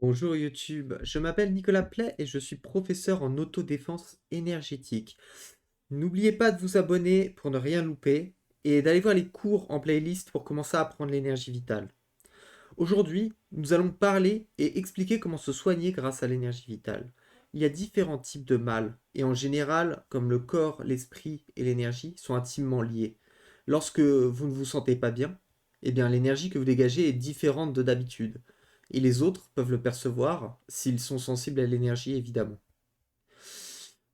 Bonjour YouTube, je m'appelle Nicolas Play et je suis professeur en autodéfense énergétique. N'oubliez pas de vous abonner pour ne rien louper et d'aller voir les cours en playlist pour commencer à apprendre l'énergie vitale. Aujourd'hui, nous allons parler et expliquer comment se soigner grâce à l'énergie vitale. Il y a différents types de mal et en général, comme le corps, l'esprit et l'énergie sont intimement liés. Lorsque vous ne vous sentez pas bien, eh bien l'énergie que vous dégagez est différente de d'habitude. Et les autres peuvent le percevoir s'ils sont sensibles à l'énergie évidemment.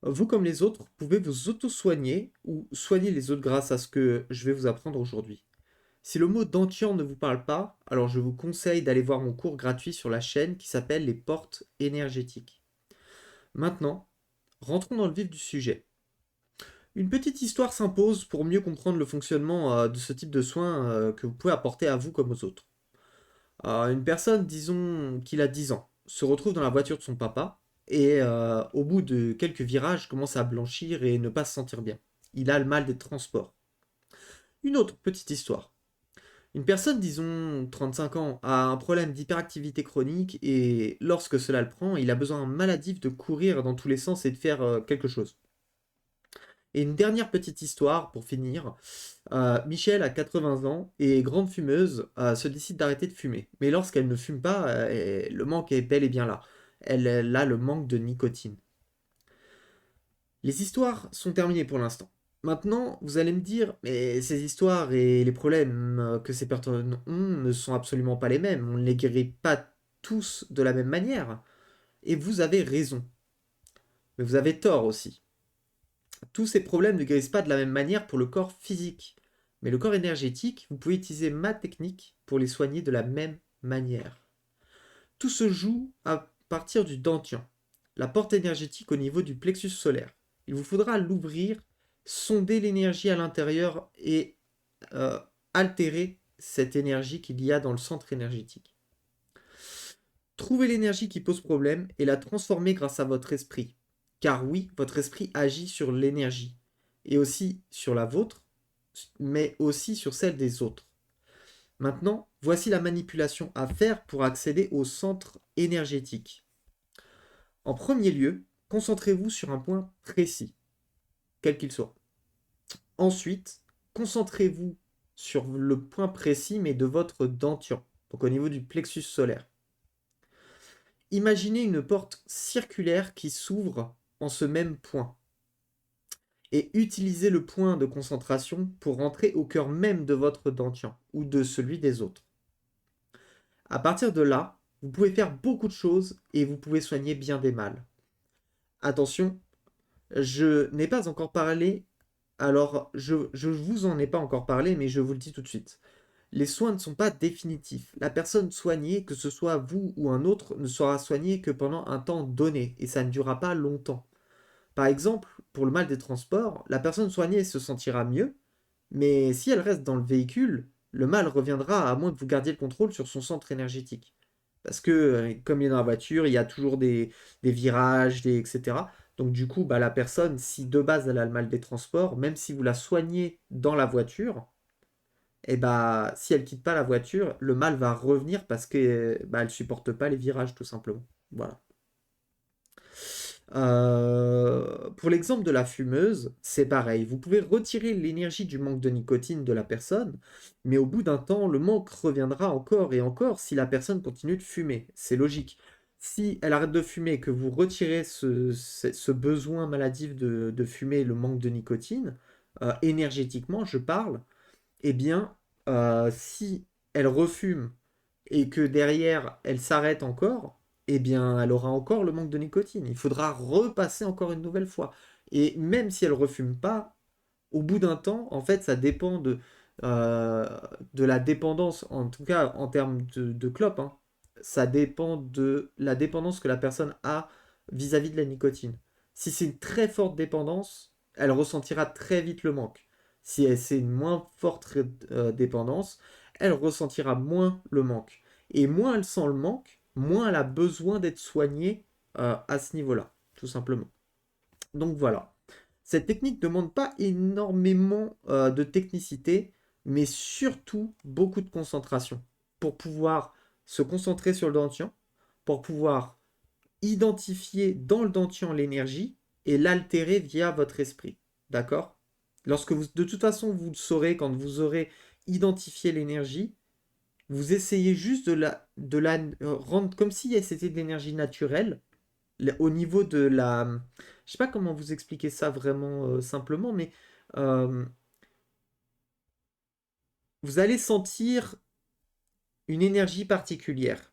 Vous comme les autres pouvez vous auto-soigner ou soigner les autres grâce à ce que je vais vous apprendre aujourd'hui. Si le mot dentian ne vous parle pas, alors je vous conseille d'aller voir mon cours gratuit sur la chaîne qui s'appelle les portes énergétiques. Maintenant, rentrons dans le vif du sujet. Une petite histoire s'impose pour mieux comprendre le fonctionnement de ce type de soins que vous pouvez apporter à vous comme aux autres. Une personne, disons qu'il a 10 ans, se retrouve dans la voiture de son papa et au bout de quelques virages commence à blanchir et ne pas se sentir bien. Il a le mal des transports. Une autre petite histoire. Une personne, disons 35 ans, a un problème d'hyperactivité chronique et lorsque cela le prend, il a besoin maladif de courir dans tous les sens et de faire quelque chose. Et une dernière petite histoire pour finir. Michelle a 80 ans et grande fumeuse, se décide d'arrêter de fumer. Mais lorsqu'elle ne fume pas, le manque est bel et bien là. Elle a le manque de nicotine. Les histoires sont terminées pour l'instant. Maintenant, vous allez me dire, mais ces histoires et les problèmes que ces personnes ont ne sont absolument pas les mêmes. On ne les guérit pas tous de la même manière. Et vous avez raison. Mais vous avez tort aussi. Tous ces problèmes ne guérissent pas de la même manière pour le corps physique. Mais le corps énergétique, vous pouvez utiliser ma technique pour les soigner de la même manière. Tout se joue à partir du dantian, la porte énergétique au niveau du plexus solaire. Il vous faudra l'ouvrir, sonder l'énergie à l'intérieur et euh, altérer cette énergie qu'il y a dans le centre énergétique. Trouvez l'énergie qui pose problème et la transformer grâce à votre esprit. Car oui, votre esprit agit sur l'énergie et aussi sur la vôtre, mais aussi sur celle des autres. Maintenant, voici la manipulation à faire pour accéder au centre énergétique. En premier lieu, concentrez-vous sur un point précis, quel qu'il soit. Ensuite, concentrez-vous sur le point précis, mais de votre dantian, donc au niveau du plexus solaire. Imaginez une porte circulaire qui s'ouvre en ce même point. Et utilisez le point de concentration pour rentrer au cœur même de votre dantian ou de celui des autres. À partir de là, vous pouvez faire beaucoup de choses et vous pouvez soigner bien des mâles. Attention, je n'ai pas encore parlé, alors je vous en ai pas encore parlé, mais je vous le dis tout de suite. Les soins ne sont pas définitifs. La personne soignée, que ce soit vous ou un autre, ne sera soignée que pendant un temps donné, et ça ne durera pas longtemps. Par exemple, pour le mal des transports, la personne soignée se sentira mieux, mais si elle reste dans le véhicule, le mal reviendra à moins que vous gardiez le contrôle sur son centre énergétique. Parce que, comme il est dans la voiture, il y a toujours des virages, etc. Donc du coup, bah, la personne, si de base elle a le mal des transports, même si vous la soignez dans la voiture, et bah, si elle quitte pas la voiture, le mal va revenir parce que bah, elle supporte pas les virages tout simplement. Voilà. Pour l'exemple de la fumeuse, c'est pareil. Vous pouvez retirer l'énergie du manque de nicotine de la personne, mais au bout d'un temps, le manque reviendra encore et encore si la personne continue de fumer. C'est logique. Si elle arrête de fumer et que vous retirez ce besoin maladif de fumer, le manque de nicotine, énergétiquement, je parle, eh bien, si elle refume et que derrière elle s'arrête encore, eh bien elle aura encore le manque de nicotine. Il faudra repasser encore une nouvelle fois. Et même si elle refume pas, au bout d'un temps, en fait, ça dépend euh, de la dépendance, en tout cas en termes de clope, hein. Ça dépend de la dépendance que la personne a vis-à-vis de la nicotine. Si c'est une très forte dépendance, elle ressentira très vite le manque. Si c'est une moins forte dépendance, elle ressentira moins le manque. Et moins elle sent le manque, moins elle a besoin d'être soignée à ce niveau-là, tout simplement. Donc voilà. Cette technique ne demande pas énormément de technicité, mais surtout beaucoup de concentration pour pouvoir se concentrer sur le dentian, pour pouvoir identifier dans le dentier l'énergie et l'altérer via votre esprit. D'accord? Lorsque vous, de toute façon, vous le saurez quand vous aurez identifié l'énergie, vous essayez juste de la rendre comme si c'était de l'énergie naturelle au niveau de la. Je sais pas comment vous expliquer ça vraiment simplement, mais euh, vous allez sentir une énergie particulière.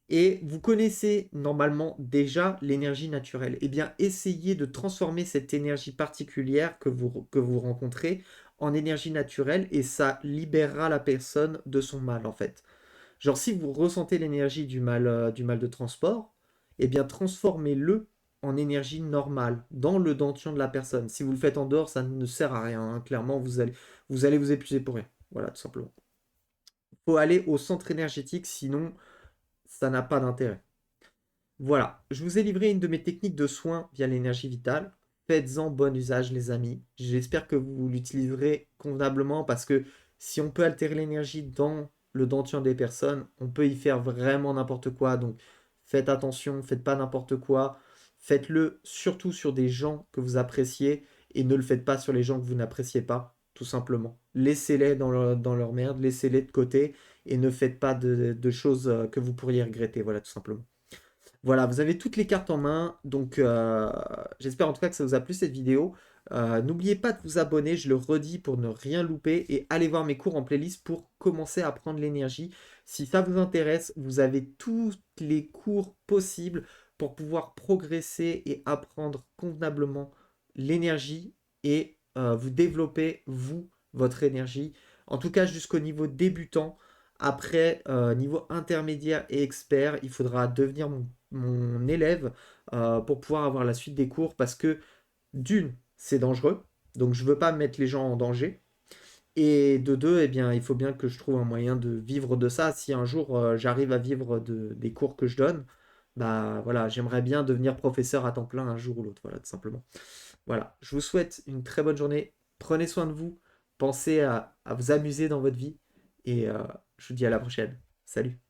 Et vous connaissez normalement déjà l'énergie naturelle. Eh bien, essayez de transformer cette énergie particulière que vous rencontrez en énergie naturelle et ça libérera la personne de son mal en fait. Genre si vous ressentez l'énergie du mal de transport, eh bien transformez-le en énergie normale dans le dentition de la personne. Si vous le faites en dehors, ça ne sert à rien, hein. Clairement, vous allez vous épuiser pour rien. Voilà, tout simplement. Il faut aller au centre énergétique, sinon ça n'a pas d'intérêt. Voilà, je vous ai livré une de mes techniques de soins via l'énergie vitale. Faites-en bon usage, les amis. J'espère que vous l'utiliserez convenablement parce que si on peut altérer l'énergie dans le dentier des personnes, on peut y faire vraiment n'importe quoi. Donc faites attention, faites pas n'importe quoi. Faites-le surtout sur des gens que vous appréciez et ne le faites pas sur les gens que vous n'appréciez pas, tout simplement. Laissez-les dans leur merde, laissez-les de côté et ne faites pas de choses que vous pourriez regretter. Voilà, tout simplement. Voilà, vous avez toutes les cartes en main, donc j'espère en tout cas que ça vous a plu cette vidéo. N'oubliez pas de vous abonner, je le redis pour ne rien louper, et allez voir mes cours en playlist pour commencer à prendre l'énergie. Si ça vous intéresse, vous avez tous les cours possibles pour pouvoir progresser et apprendre convenablement l'énergie et vous développer, vous, votre énergie. En tout cas, jusqu'au niveau débutant. Après, niveau intermédiaire et expert, il faudra devenir mon élève pour pouvoir avoir la suite des cours parce que d'une, c'est dangereux, donc je veux pas mettre les gens en danger. Et de deux, eh bien, il faut bien que je trouve un moyen de vivre de ça. Si un jour j'arrive à vivre des cours que je donne, bah voilà, j'aimerais bien devenir professeur à temps plein un jour ou l'autre, voilà, tout simplement. Voilà, je vous souhaite une très bonne journée. Prenez soin de vous, pensez à vous amuser dans votre vie et je vous dis à la prochaine. Salut.